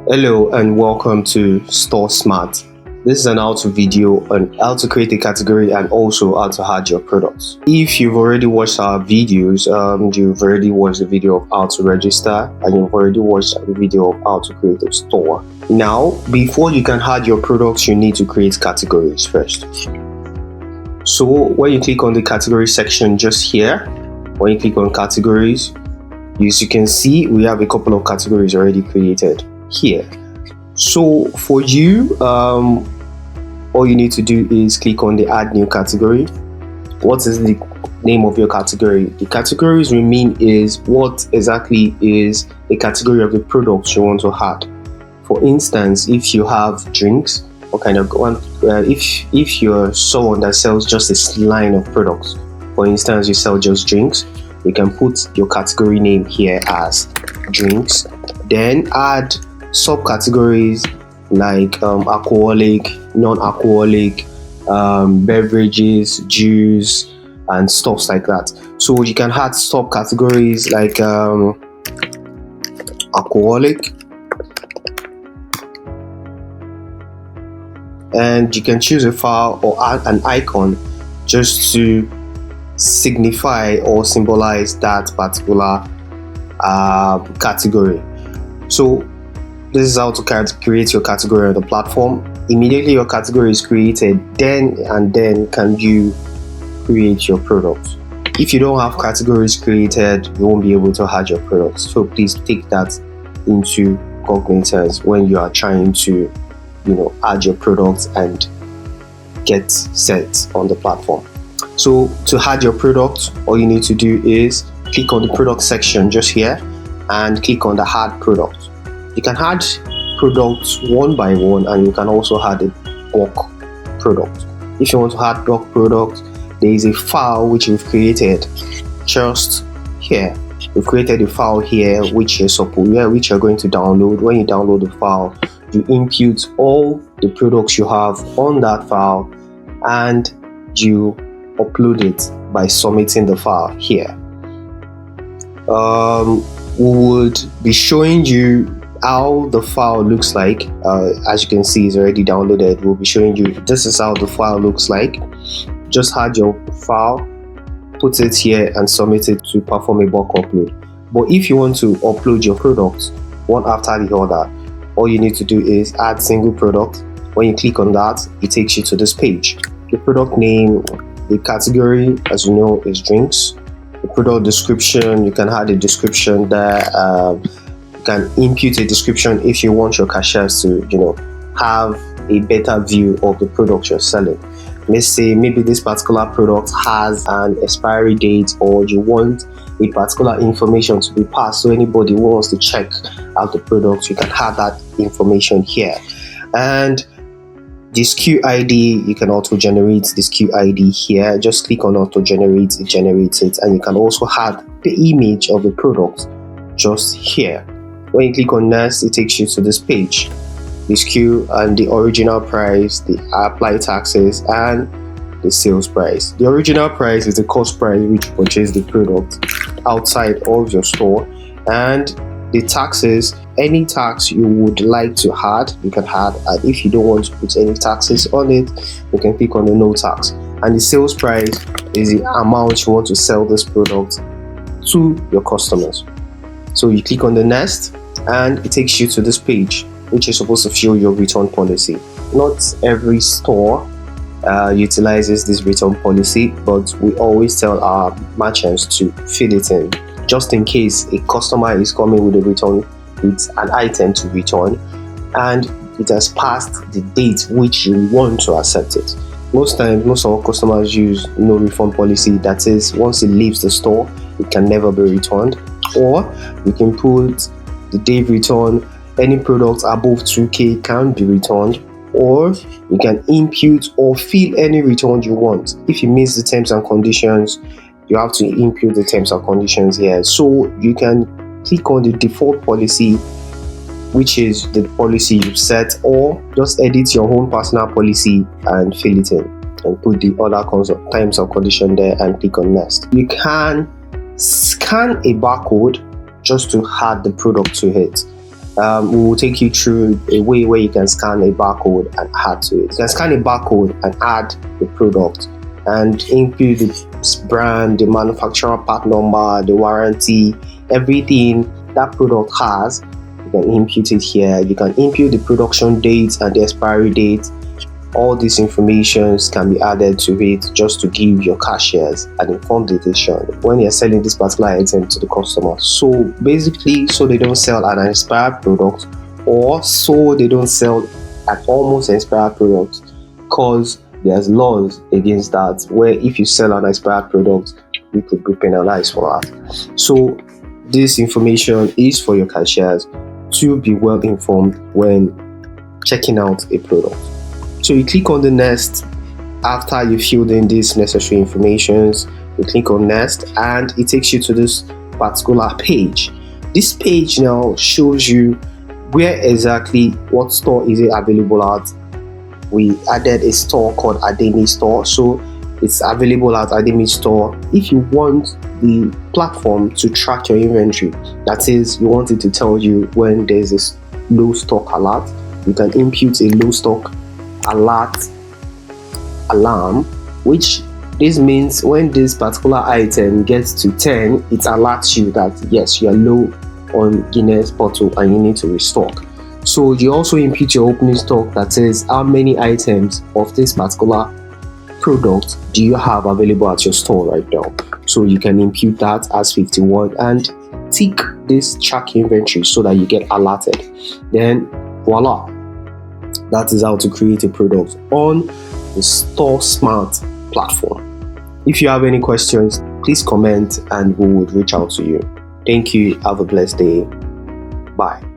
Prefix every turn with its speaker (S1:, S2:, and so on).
S1: Hello and welcome to StoreSmart. This is an how-to video on how to create a category and also how to add your products. If you've already watched our videos, you've already watched the video of how to register and you've already watched the video of how to create a store. Now, before you can add your products, you need to create categories first. So when you click on the category section just here, when you click on categories, as you can see, we have a couple of categories already created here. So for you, all you need to do is click on the add new category. What is the name of your category? The categories we mean is what exactly is the category of the products you want to add. For instance, if you have drinks, what kind of one? If you're someone that sells just a line of products, for instance, you sell just drinks, you can put your category name here as drinks, then add subcategories like alcoholic, non-alcoholic, beverages, juice, and stuff like that. So you can add subcategories like alcoholic, and you can choose a file or add an icon just to signify or symbolize that particular category. So this is how to create your category on the platform. Immediately your category is created, then can you create your products. If you don't have categories created, you won't be able to add your products. So please take that into cognizance when you are trying to, add your products and get set on the platform. So to add your product, all you need to do is click on the product section just here and click on the add product. You can add products one by one, and you can also add a bulk product. If you want to add bulk product, there is a file which we've created just here. We've created a file here which you're going to download. When you download the file, you input all the products you have on that file and you upload it by submitting the file here. We would be showing you how the file looks like. As you can see, it's already downloaded. We'll be showing you this is how the file looks like. Just add your file, put it here and submit it to perform a bulk upload. But if you want to upload your products one after the other, all you need to do is add single product. When you click on that, it takes you to this page. The product name, the category, as you know, is drinks. The product description, you can add a description there. You can input a description if you want your cashiers to, have a better view of the product you're selling. Let's say maybe this particular product has an expiry date, or you want a particular information to be passed, so anybody who wants to check out the product, you can have that information here. And this SKU ID, you can auto generate this SKU ID here. Just click on auto generate, it generates it, and you can also add the image of the product just here. When you click on next, it takes you to this page. The SKU and the original price, the applied taxes, and the sales price. The original price is the cost price which you purchase the product outside of your store, and the taxes, any tax you would like to add, you can add. And if you don't want to put any taxes on it, you can click on the no tax. And the sales price is the amount you want to sell this product to your customers. So you click on the next, and it takes you to this page, which is supposed to show your return policy. Not every store utilizes this return policy, but we always tell our merchants to fill it in, just in case a customer is coming with an item to return and it has passed the date which you want to accept it. Most times, most of our customers use no refund policy. That is, once it leaves the store, it can never be returned. Or you can put the day return. Any product above 2k can be returned, or you can input or fill any return you want. If you miss the terms and conditions, you have to input the terms and conditions here. So you can click on the default policy, which is the policy you've set, or just edit your own personal policy and fill it in and put the other terms and condition there and click on next. You can scan a barcode just to add the product to it. We will take you through a way where you can scan a barcode and add to it. You can scan a barcode and add the product and input the brand, the manufacturer part number, the warranty, everything that product has. You can input it here. You can input the production date and the expiry date. All these informations can be added to it just to give your cashiers an informed decision when you're selling this particular item to the customer. So basically, so they don't sell an expired product, or so they don't sell an almost expired product, because there's laws against that, where if you sell an expired product, you could be penalized for that. So this information is for your cashiers to be well informed when checking out a product. So you click on the next after you filled in these necessary informations. You click on next and it takes you to this particular page. This page now shows you where exactly, what store is it available at. We added a store called Ademi Store, so it's available at Ademi Store. If you want the platform to track your inventory, that is, you want it to tell you when there's a low stock alert, you can input a low stock alert alarm, which this means when this particular item gets to 10, it alerts you that yes, you are low on Guinness bottle and you need to restock. So you also input your opening stock, that says how many items of this particular product do you have available at your store right now. So you can input that as 51 and tick this track inventory so that you get alerted. Then voila, that is how to create a product on the StoreSmart platform. If you have any questions, please comment and we would reach out to you. Thank you. Have a blessed day. Bye.